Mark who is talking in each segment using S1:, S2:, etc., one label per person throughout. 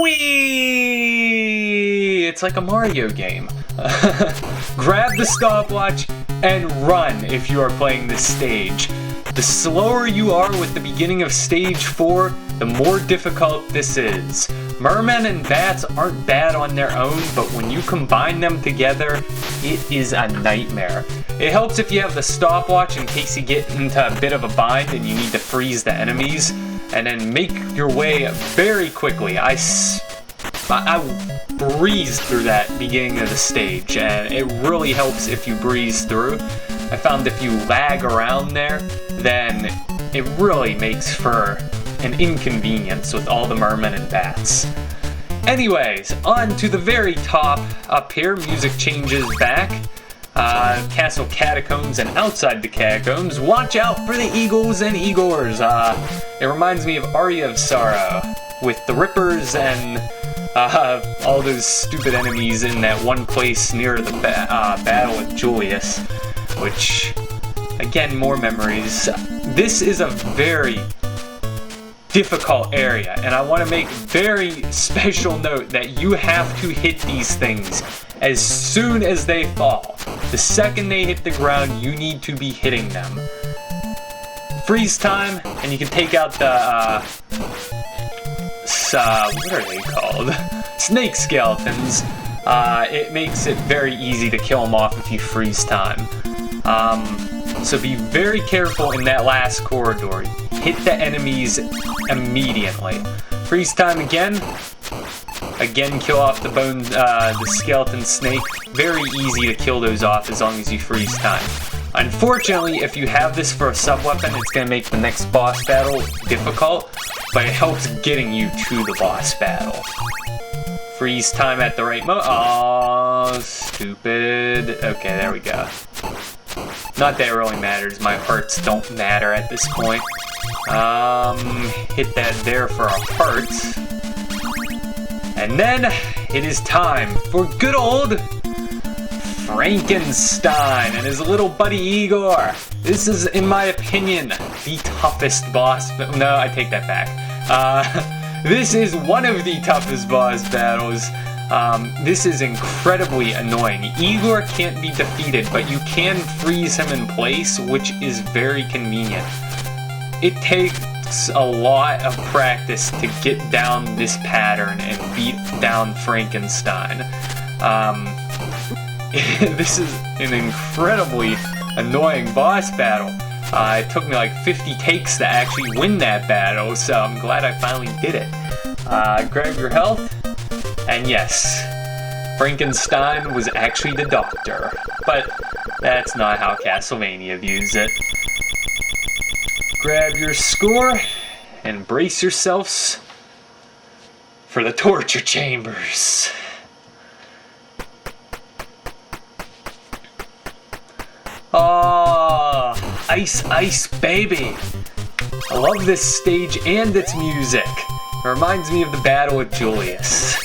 S1: Whee! It's like a Mario game. Grab the stopwatch and run if you are playing this stage. The slower you are with the beginning of stage 4, the more difficult this is. Mermen and bats aren't bad on their own, but when you combine them together, it is a nightmare. It helps if you have the stopwatch in case you get into a bit of a bind and you need to freeze the enemies, and then make your way very quickly. I breezed through that beginning of the stage, and it really helps if you breeze through. I found if you lag around there, then it really makes for an inconvenience with all the mermen and bats. Anyways, on to the very top up here. Music changes back. Castle catacombs, and outside the catacombs, watch out for the eagles and Igors. It reminds me of Aria of Sorrow with the Rippers and all those stupid enemies in that one place near the battle with Julius, which, again, more memories. This is a very difficult area, and I want to make very special note that you have to hit these things as soon as they fall. The second they hit the ground, you need to be hitting them. Freeze time, and you can take out the, what are they called? Snake skeletons. It makes it very easy to kill them off if you freeze time. So be very careful in that last corridor. Hit the enemies immediately. Freeze time again. Again, kill off the skeleton snake. Very easy to kill those off as long as you freeze time. Unfortunately, if you have this for a sub-weapon, it's going to make the next boss battle difficult, but it helps getting you to the boss battle. Freeze time at the right moment. Oh, stupid. Okay, there we go. Not that it really matters. My hearts don't matter at this point. Hit that there for our hearts. And then it is time for good old Frankenstein and his little buddy Igor. This is, in my opinion, the toughest boss. But no, I take that back. This is one of the toughest boss battles. This is incredibly annoying. Igor can't be defeated, but you can freeze him in place, which is very convenient. It takes a lot of practice to get down this pattern and beat down Frankenstein. This is an incredibly annoying boss battle. It took me like 50 takes to actually win that battle, so I'm glad I finally did it. Grab your health, and yes, Frankenstein was actually the doctor, but that's not how Castlevania views it. Grab your score and brace yourselves for the torture chambers. Oh, ice, ice, baby. I love this stage and its music. It reminds me of the battle with Julius.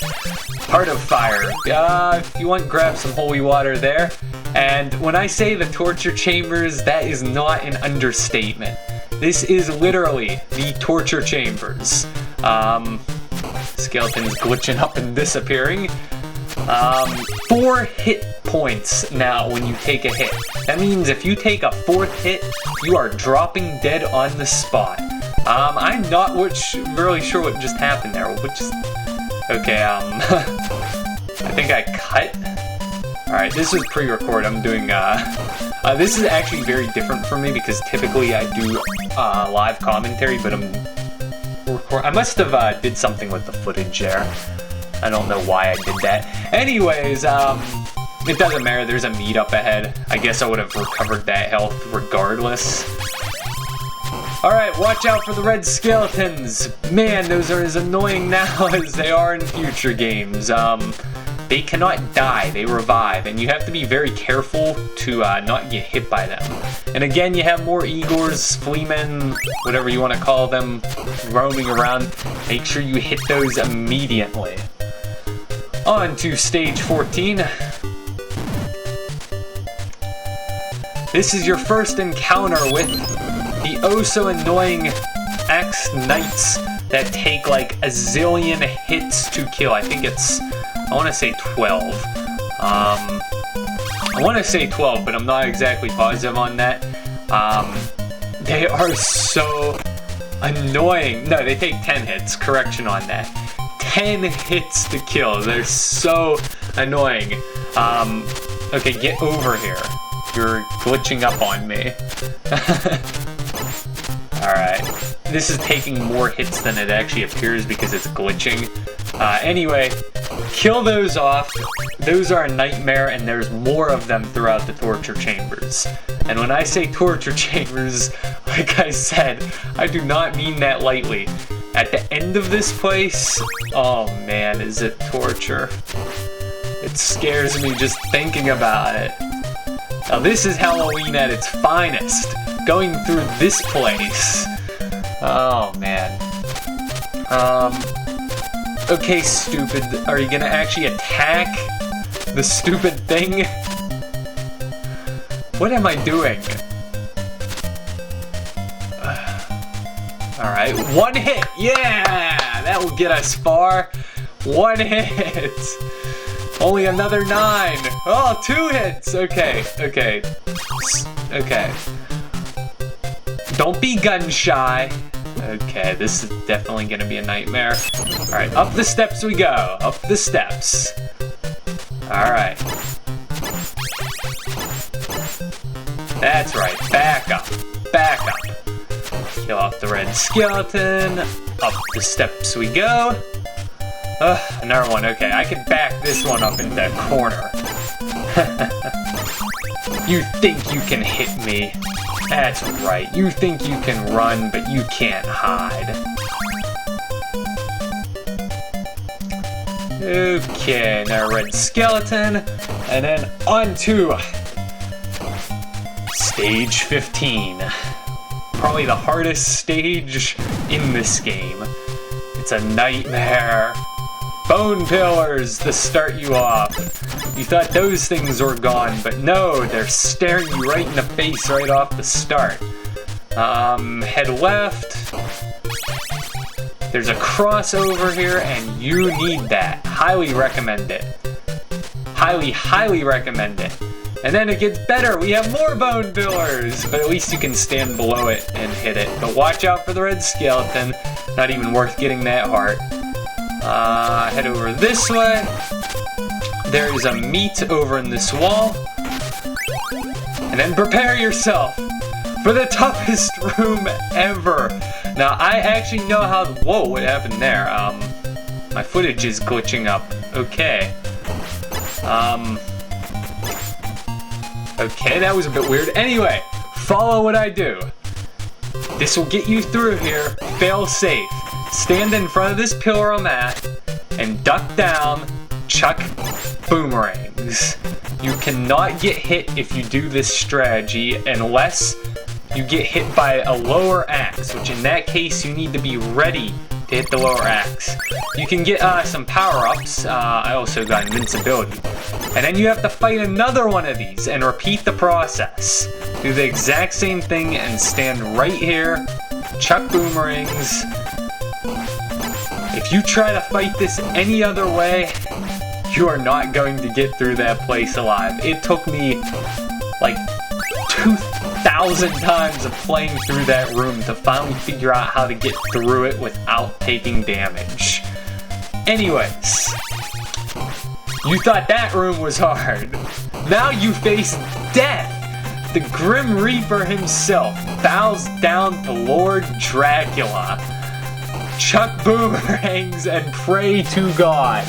S1: Heart of Fire. If you want, grab some holy water there. And when I say the torture chambers, that is not an understatement. This is literally the torture chambers. Skeletons glitching up and disappearing. 4 hit points now when you take a hit. That means if you take a 4th hit, you are dropping dead on the spot. I'm not really sure what just happened there. Okay, I think I cut. Alright, this is pre-record. I'm doing, this is actually very different for me because typically I do, live commentary, but I must have, did something with the footage there. I don't know why I did that. Anyways, it doesn't matter. There's a meet up ahead. I guess I would have recovered that health regardless. Alright, watch out for the red skeletons. Man, those are as annoying now as they are in future games. They cannot die, they revive, and you have to be very careful to not get hit by them. And again, you have more Igors, Fleamen, whatever you want to call them, roaming around. Make sure you hit those immediately. On to stage 14. This is your first encounter with the oh-so-annoying Axe Knights. that take like a zillion hits to kill. I think it's, I want to say 12. I want to say 12, but I'm not exactly positive on that. They are so annoying. No, they take 10 hits. Correction on that. 10 hits to kill. They're so annoying. Okay, get over here. You're glitching up on me. Alright. This is taking more hits than it actually appears because it's glitching. Anyway, kill those off. Those are a nightmare, and there's more of them throughout the torture chambers. And when I say torture chambers, like I said, I do not mean that lightly. At the end of this place, oh man, is it torture. It scares me just thinking about it. Now this is Halloween at its finest. Going through this place. Oh man. Okay, stupid. Are you gonna actually attack the stupid thing? What am I doing? Alright, one hit! Yeah! That will get us far. One hit! Only another 9! Oh, 2 hits! Okay, okay. Okay. Don't be gun shy. Okay, this is definitely gonna be a nightmare. Alright, up the steps we go. Up the steps. Alright. That's right. Back up. Back up. Kill off the red skeleton. Up the steps we go. Another one. Okay, I can back this one up in that corner. You think you can hit me? That's right. You think you can run, but you can't hide. Okay, now red skeleton, and then on to stage 15. Probably the hardest stage in this game. It's a nightmare. Bone pillars to start you off. You thought those things were gone, but no, they're staring you right in the face right off the start. Head left. There's a crossover here, and you need that. Highly recommend it. Highly, highly recommend it. And then it gets better. We have more bone pillars, but at least you can stand below it and hit it. But watch out for the red skeleton. Not even worth getting that heart. Head over this way. There is a meat over in this wall. And then prepare yourself for the toughest room ever. Now, I actually know how... Whoa, what happened there? My footage is glitching up. Okay. Okay, that was a bit weird. Anyway, follow what I do. This will get you through here. Fail safe. Stand in front of this pillar I'm at and duck down, chuck boomerangs. You cannot get hit if you do this strategy unless you get hit by a lower axe, which in that case you need to be ready to hit the lower axe. You can get some power-ups. I also got invincibility. And then you have to fight another one of these and repeat the process. Do the exact same thing and stand right here, chuck boomerangs. If you try to fight this any other way, you are not going to get through that place alive. It took me like 2,000 times of playing through that room to finally figure out how to get through it without taking damage. Anyways, you thought that room was hard. Now you face death. The Grim Reaper himself bows down to Lord Dracula. Chuck boomerangs and pray to God.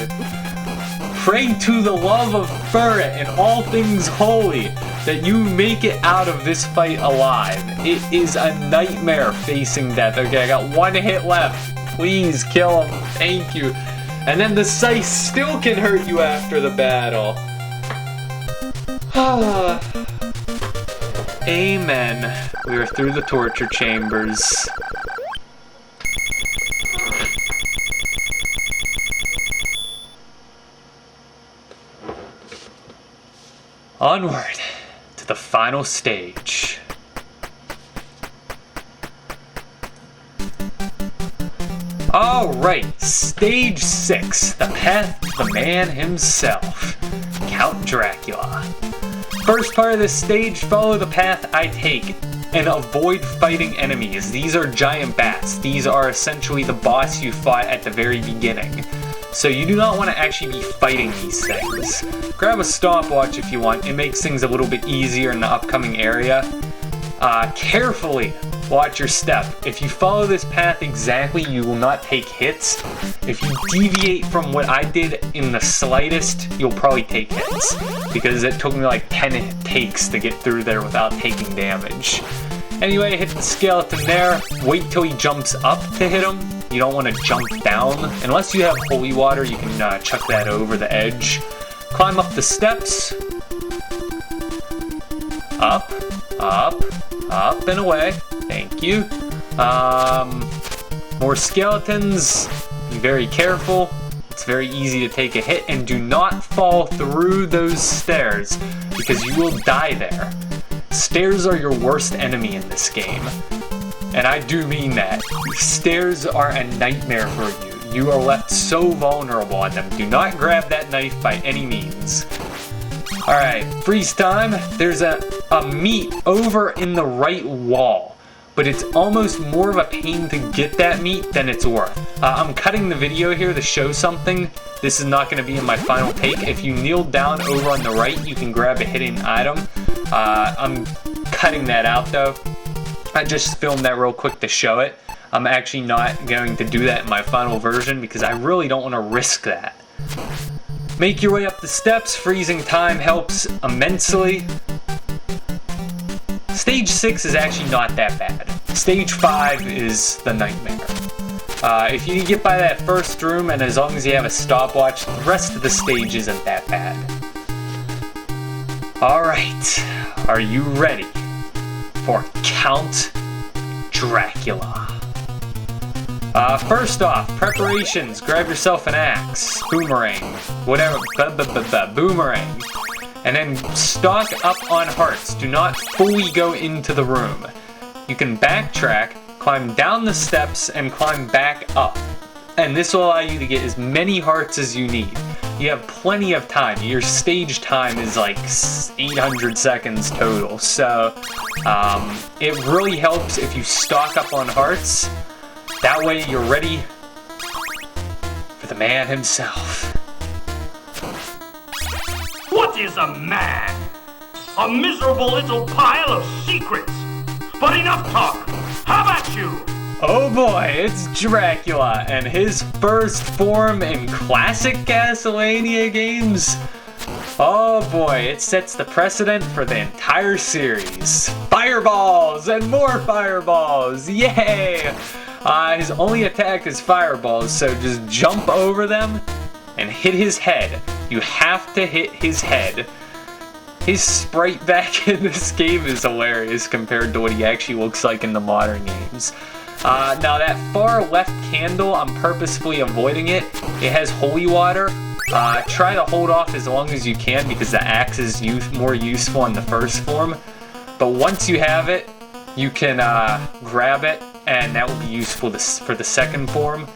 S1: Pray to the love of Furret and all things holy that you make it out of this fight alive. It is a nightmare facing death. Okay, I got one hit left. Please kill him. Thank you. And then the scythe still can hurt you after the battle. Amen. We are through the torture chambers. Onward to the final stage. Alright, stage 6, the path of the man himself, Count Dracula. First part of this stage, follow the path I take and avoid fighting enemies. These are giant bats. These are essentially the boss you fought at the very beginning. So you do not want to actually be fighting these things. Grab a stopwatch if you want. It makes things a little bit easier in the upcoming area. Carefully watch your step. If you follow this path exactly, you will not take hits. If you deviate from what I did in the slightest, you'll probably take hits. Because it took me like 10 takes to get through there without taking damage. Anyway, hit the skeleton there. Wait till he jumps up to hit him. You don't want to jump down. Unless you have holy water, you can chuck that over the edge. Climb up the steps. Up, up, up and away. Thank you. More skeletons. Be very careful. It's very easy to take a hit, and do not fall through those stairs because you will die there. Stairs are your worst enemy in this game. And I do mean that. Stairs are a nightmare for you. You are left so vulnerable on them. Do not grab that knife by any means. Alright, freeze time. There's a meat over in the right wall, but it's almost more of a pain to get that meat than it's worth. I'm cutting the video here to show something. This is not going to be in my final take. If you kneel down over on the right, you can grab a hidden item. I'm cutting that out though. I just filmed that real quick to show it. I'm actually not going to do that in my final version because I really don't want to risk that. Make your way up the steps. Freezing time helps immensely. Stage 6 is actually not that bad. Stage 5 is the nightmare. If you can get by that first room, and as long as you have a stopwatch, the rest of the stage isn't that bad. Alright, are you ready for Count Dracula? First off, preparations. Grab yourself an axe, boomerang, whatever, boomerang. And then stock up on hearts. Do not fully go into the room. You can backtrack, climb down the steps, and climb back up. And this will allow you to get as many hearts as you need. You have plenty of time. Your stage time is like 800 seconds total. So it really helps if you stock up on hearts. That way you're ready for the man himself.
S2: What is a man? A miserable little pile of secrets. But enough talk. How about you?
S1: Oh boy, it's Dracula and his first form in classic Castlevania games. Oh boy, it sets the precedent for the entire series. Fireballs and more fireballs, yay! His only attack is fireballs, so just jump over them and hit his head. You have to hit his head. His sprite back in this game is hilarious compared to what he actually looks like in the modern games. Now that far left candle, I'm purposefully avoiding it. It has holy water. Try to hold off as long as you can because the axe is more useful in the first form. But once you have it, you can grab it, and that will be useful for the second form.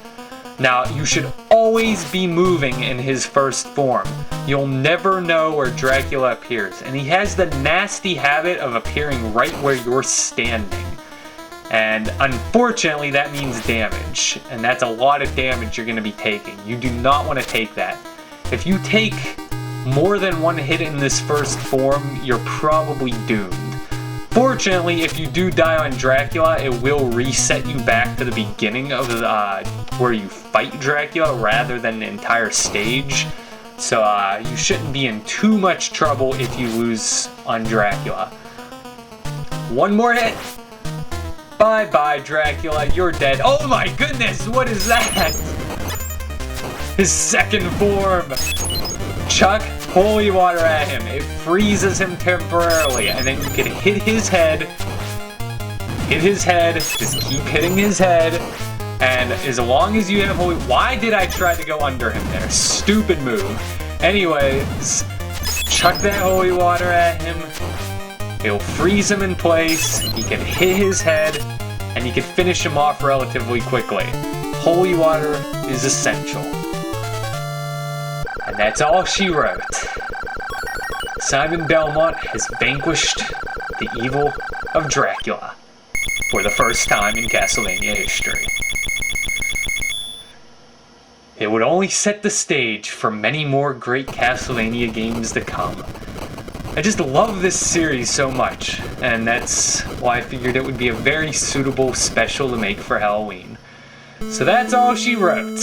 S1: Now, you should always be moving in his first form. You'll never know where Dracula appears, and he has the nasty habit of appearing right where you're standing. And unfortunately, that means damage, and that's a lot of damage you're going to be taking. You do not want to take that. If you take more than one hit in this first form, you're probably doomed. Fortunately, if you do die on Dracula, it will reset you back to the beginning of where you fight Dracula rather than the entire stage. So you shouldn't be in too much trouble if you lose on Dracula. One more hit. Bye-bye, Dracula, you're dead. Oh my goodness, what is that? His second form. Chuck holy water at him. It freezes him temporarily, and then you can hit his head. Hit his head. Just keep hitting his head. And as long as you have holy... Why did I try to go under him there? Stupid move. Anyways, chuck that holy water at him. It'll freeze him in place. He can hit his head, and you can finish him off relatively quickly. holy water is essential. And that's all she wrote. Simon Belmont has vanquished the evil of Dracula for the first time in Castlevania history. It would only set the stage for many more great Castlevania games to come. I just love this series so much, and that's why I figured it would be a very suitable special to make for Halloween. So that's all she wrote.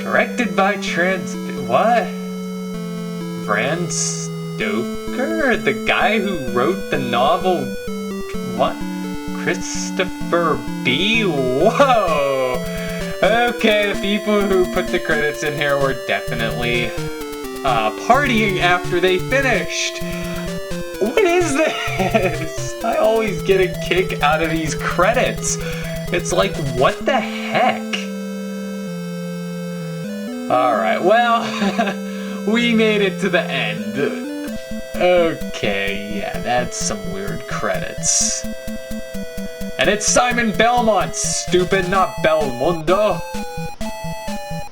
S1: Directed by Bram Stoker? The guy who wrote the novel... What? Christopher B? Whoa! Okay, the people who put the credits in here were definitely partying after they finished. What is this? I always get a kick out of these credits. It's like, what the heck? Alright, well, we made it to the end. Okay, yeah, that's some weird credits. And it's Simon Belmont, stupid, not Belmondo.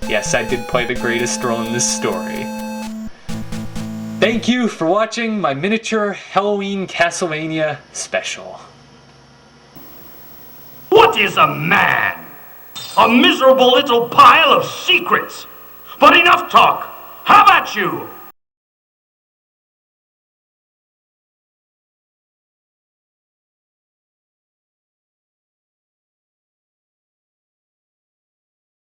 S1: Yes, I did play the greatest role in this story. Thank you for watching my miniature Halloween Castlevania special.
S2: What is a man? A miserable little pile of secrets. But enough talk. How about you?